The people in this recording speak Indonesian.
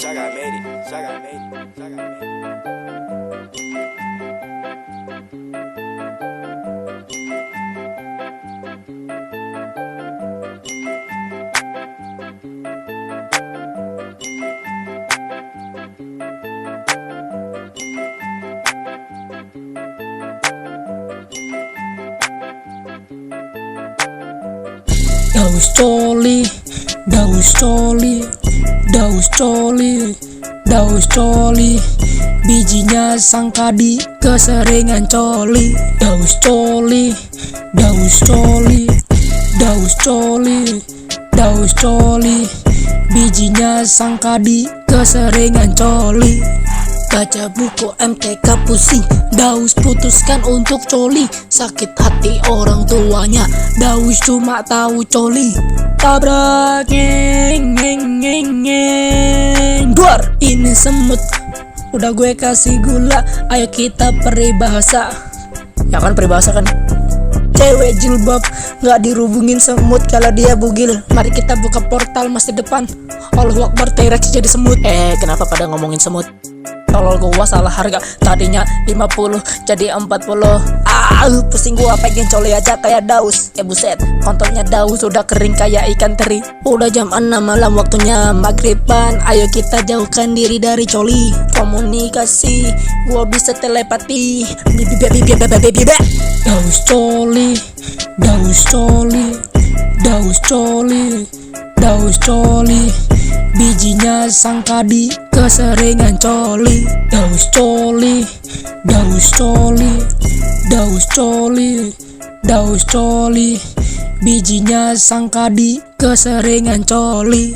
Saga made it. Saga made it. Saga made it. Daus coli, daus coli, daus coli, daus coli. Bijinya sangkadi keseringan coli. Daus coli, daus coli, daus coli, daus coli. Bijinya sangkadi keseringan coli. Baca buku MTK pusing, Daus putuskan untuk coli. Sakit hati orang tuanya, Daus cuma tahu coli. Tabrak ngeng ngeng ngeng ngeng. Duar, ini semut. Udah gue kasih gula, ayo kita peribahasa. Ya kan peribahasa kan? Cewek jilbab gak dirubungin semut kalau dia bugil. Mari kita buka portal masa depan. Allahu Akbar, T-Rex jadi semut. Kenapa pada ngomongin semut? Tolol gua salah harga, tadinya 50 jadi 40. Pusing gua pengen coli aja kayak Daus. Buset, kontolnya Daus udah kering kayak ikan teri. Udah jam 6 malam waktunya maghriban. Ayo kita jauhkan diri dari coli. Komunikasi, gua bisa telepati. Daus coli, Daus coli, Daus coli, Daus coli. Bijinya sangkadi keseringan coli. Daus coli, Daus coli, Daus coli, Daus coli. Bijinya sangkadi keseringan coli.